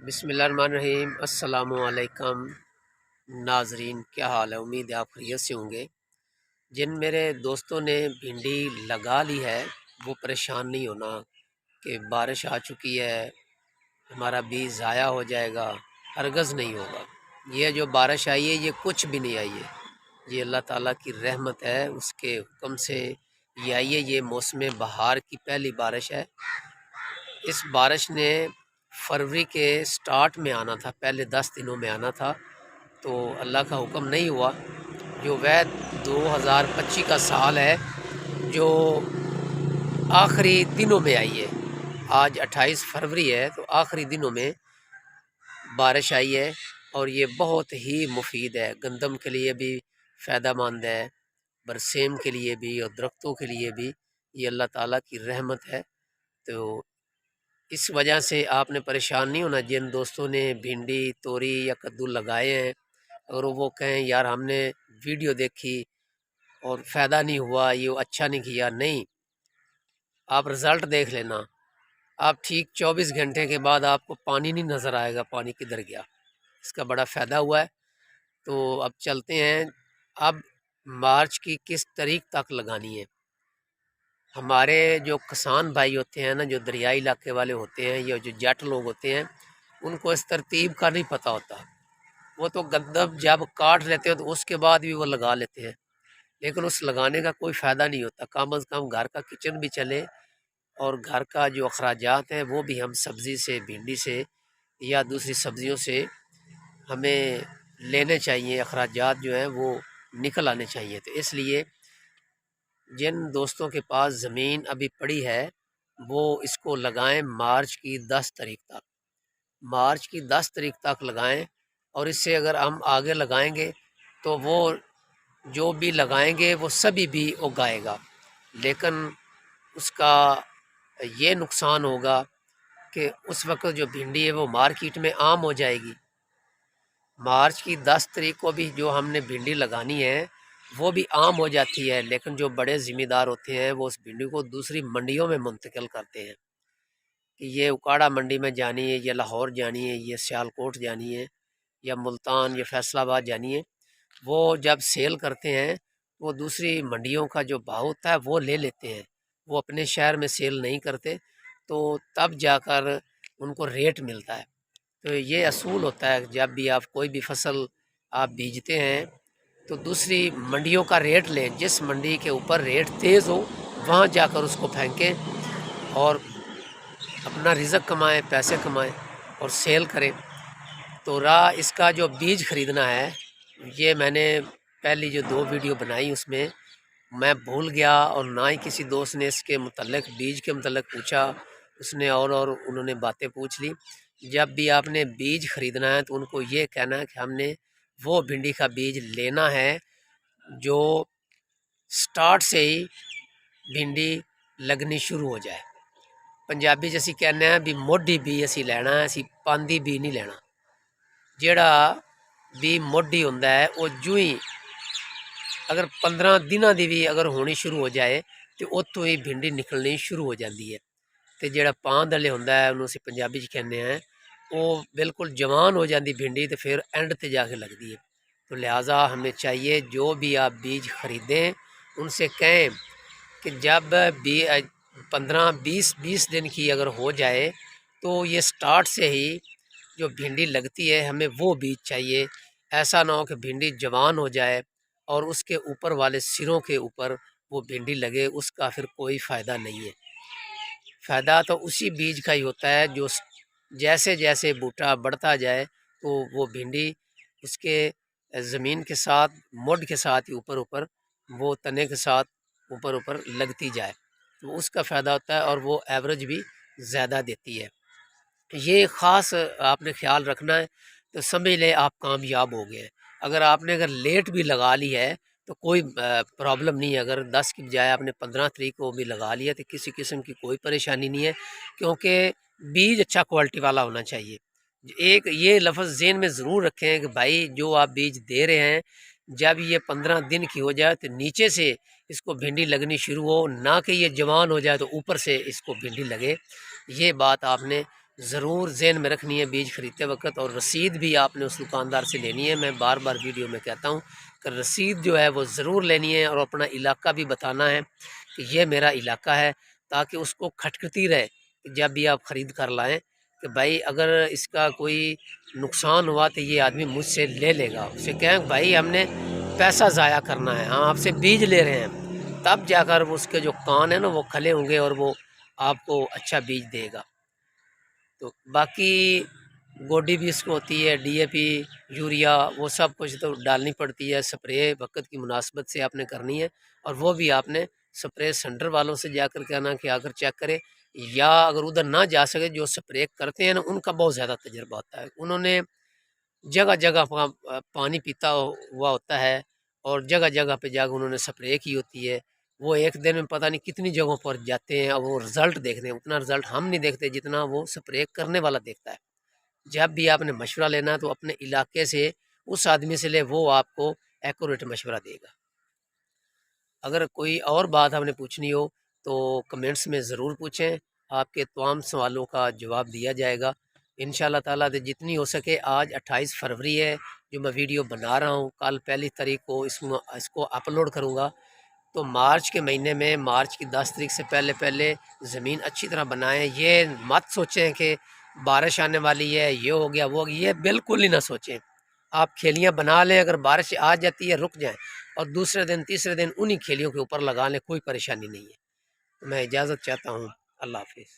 बिस्मिल्लाहिर्रहमानिर्रहीम। अस्सलामु अलैकुम नाजरीन, क्या हाल है? उम्मीद है आप खैरियत से होंगे। जिन मेरे दोस्तों ने भिंडी लगा ली है वो परेशान नहीं होना कि बारिश आ चुकी है, हमारा बीज ज़ाया हो जाएगा। हरगज़ नहीं होगा। ये जो बारिश आई है ये कुछ भी नहीं आई है, ये अल्लाह ताला की रहमत है, उसके हुक्म से ये आई है। ये मौसम बहार की पहली बारिश है। इस बारिश ने फरवरी के स्टार्ट में आना था, पहले 10 दिनों में आना था, तो अल्लाह का हुक्म नहीं हुआ। जो वह 2025 का साल है जो आखिरी दिनों में आई है। आज 28 फरवरी है, तो आखिरी दिनों में बारिश आई है और ये बहुत ही मुफीद है। गंदम के लिए भी फ़ायदेमंद है, बरसेम के लिए भी और दरख्तों के लिए भी। ये अल्लाह ताला की रहमत है। तो इस वजह से आपने परेशान नहीं होना। जिन दोस्तों ने भिंडी, तोरी या कद्दू लगाए हैं, अगर वो कहें यार हमने वीडियो देखी और फ़ायदा नहीं हुआ, ये अच्छा नहीं किया, नहीं, आप रिज़ल्ट देख लेना। आप ठीक 24 घंटे के बाद आपको पानी नहीं नज़र आएगा, पानी किधर गया। इसका बड़ा फ़ायदा हुआ है। तो अब चलते हैं। अब मार्च की किस तारीख तक लगानी है? हमारे जो किसान भाई होते हैं ना, जो दरियाई इलाके वाले होते हैं या जो जट लोग होते हैं, उनको इस तरतीब का नहीं पता होता। वो तो गंदम जब काट लेते हैं तो उसके बाद भी वो लगा लेते हैं, लेकिन उस लगाने का कोई फ़ायदा नहीं होता। कम अज़ कम घर का किचन भी चले और घर का जो अखराजात हैं वो भी हम सब्ज़ी से, भिंडी से या दूसरी सब्ज़ियों से हमें लेने चाहिए। अखराजात जो हैं वो निकल आने चाहिए। तो इसलिए जिन दोस्तों के पास ज़मीन अभी पड़ी है वो इसको लगाएं मार्च की 10 तारीख तक। मार्च की 10 तारीख तक लगाएं, और इससे अगर हम आगे लगाएंगे तो वो जो भी लगाएंगे वो सभी भी उगाएगा। लेकिन उसका ये नुकसान होगा कि उस वक्त जो भिंडी है वो मार्केट में आम हो जाएगी। मार्च की 10 तारीख को भी जो हमने भिंडी लगानी है वो भी आम हो जाती है, लेकिन जो बड़े ज़िम्मेदार होते हैं वो उस भिंडी को दूसरी मंडियों में मुंतकिल करते हैं कि ये उकाड़ा मंडी में जानी है, ये लाहौर जानी है, ये सियालकोट जानी है, या मुल्तान या फैसलाबाद जानी है। वो जब सेल करते हैं वो दूसरी मंडियों का जो भाव होता है वो ले लेते हैं, वो अपने शहर में सेल नहीं करते, तो तब जाकर उनको रेट मिलता है। तो ये असूल होता है, जब भी आप कोई भी फसल आप बीजते हैं तो दूसरी मंडियों का रेट लें। जिस मंडी के ऊपर रेट तेज़ हो वहाँ जाकर उसको फेंकें और अपना रिज़्क कमाएं, पैसे कमाएं और सेल करें। तो रहा इसका जो बीज ख़रीदना है, ये मैंने पहली जो 2 वीडियो बनाई उसमें मैं भूल गया, और ना ही किसी दोस्त ने इसके मुतल्लिक़ बीज के मुतल्लिक़ पूछा। उसने और उन्होंने बातें पूछ ली। जब भी आपने बीज ख़रीदना है तो उनको ये कहना है कि हमने वो भिंडी का बीज लेना है जो स्टार्ट से ही भिंडी लगनी शुरू हो जाए। पंजाबी जैसी कहने हैं भी मोढ़ी भी असी लेना है, असी पांदी भी नहीं लेना। ਜਿਹੜਾ भी मोढ़ी ਹੁੰਦਾ है वो जूं ही अगर 15 दिनों की भी अगर होनी शुरू हो जाए तो उत्तों ही भिंडी निकलनी शुरू हो जाती है। तो ਜਿਹੜਾ पांद वाले ਹੁੰਦਾ है ਉਹਨੂੰ ਅਸੀਂ पंजाबी कहने हैं, वो बिल्कुल जवान हो जाती भिंडी तो फिर एंड पे जाके लगती है। तो लिहाजा हमें चाहिए जो भी आप बीज ख़रीदें उनसे कहें कि जब भी 15-20 दिन की अगर हो जाए तो ये स्टार्ट से ही जो भिंडी लगती है हमें वो बीज चाहिए। ऐसा ना हो कि भिंडी जवान हो जाए और उसके ऊपर वाले सिरों के ऊपर वो भिंडी लगे, उसका फिर कोई फ़ायदा नहीं है। फ़ायदा तो उसी बीज का ही होता है जो जैसे जैसे बूटा बढ़ता जाए तो वो भिंडी उसके ज़मीन के साथ, मुड के साथ ही ऊपर ऊपर वो तने के साथ ऊपर ऊपर लगती जाए, तो उसका फ़ायदा होता है और वो एवरेज भी ज़्यादा देती है। ये ख़ास आपने ख्याल रखना है, तो समझ लें आप कामयाब हो गए। अगर लेट भी लगा ली है तो कोई प्रॉब्लम नहीं है। अगर 10 की बजाय आपने 15 तारीख को भी लगा लिया तो किसी किस्म की कोई परेशानी नहीं है, क्योंकि बीज अच्छा क्वालिटी वाला होना चाहिए। एक ये लफ्ज़ ज़हन में ज़रूर रखें कि भाई जो आप बीज दे रहे हैं, जब ये 15 दिन की हो जाए तो नीचे से इसको भिंडी लगनी शुरू हो, ना कि ये जवान हो जाए तो ऊपर से इसको भिंडी लगे। ये बात आपने ضرور ذہن میں رکھنی ہے بیج خریدتے وقت، اور رسید بھی آپ نے اس دکاندار سے لینی ہے۔ میں بار بار ویڈیو میں کہتا ہوں کہ رسید جو ہے وہ ضرور لینی ہے، اور اپنا علاقہ بھی بتانا ہے کہ یہ میرا علاقہ ہے، تاکہ اس کو کھٹکتی رہے جب بھی آپ خرید کر لائیں کہ بھائی اگر اس کا کوئی نقصان ہوا تو یہ آدمی مجھ سے لے لے گا۔ اسے کہیں بھائی ہم نے پیسہ ضائع کرنا ہے، ہم آپ سے بیج لے رہے ہیں، تب جا کر اس کے جو کان ہیں نا وہ کھلے ہوں گے اور وہ آپ کو اچھا بیج دے گا۔ تو باقی گوڈی بھی اس کو ہوتی ہے، ڈی اے پی، یوریا، وہ سب کچھ تو ڈالنی پڑتی ہے، سپرے وقت کی مناسبت سے آپ نے کرنی ہے، اور وہ بھی آپ نے سپرے سینٹر والوں سے جا کر کہنا کہ آ کر چیک کرے، یا اگر ادھر نہ جا سکے جو سپرے کرتے ہیں نا ان کا بہت زیادہ تجربہ ہوتا ہے، انہوں نے جگہ جگہ پانی پیتا ہوا ہوتا ہے، اور جگہ جگہ پہ جا کے انہوں نے سپرے کی ہوتی ہے، وہ ایک دن میں پتہ نہیں کتنی جگہوں پر جاتے ہیں اور وہ رزلٹ دیکھتے ہیں، اتنا رزلٹ ہم نہیں دیکھتے جتنا وہ سپرے کرنے والا دیکھتا ہے۔ جب بھی آپ نے مشورہ لینا ہے تو اپنے علاقے سے اس آدمی سے لے، وہ آپ کو ایکوریٹ مشورہ دے گا۔ اگر کوئی اور بات آپ نے پوچھنی ہو تو کمنٹس میں ضرور پوچھیں، آپ کے تمام سوالوں کا جواب دیا جائے گا انشاءاللہ تعالیٰ۔ جتنی ہو سکے، آج 28 فروری ہے جو میں ویڈیو بنا رہا ہوں، کل 1 کو اس کو اپلوڈ کروں گا، تو مارچ کے مہینے میں، مارچ کی 10 تاریخ سے پہلے زمین اچھی طرح بنائیں۔ یہ مت سوچیں کہ بارش آنے والی ہے، یہ ہو گیا وہ ہو گیا، یہ بالکل ہی نہ سوچیں۔ آپ کھیلیاں بنا لیں، اگر بارش آ جاتی ہے رک جائیں، اور دوسرے دن تیسرے دن انہی کھیلیوں کے اوپر لگا لیں، کوئی پریشانی نہیں ہے۔ میں اجازت چاہتا ہوں، اللہ حافظ۔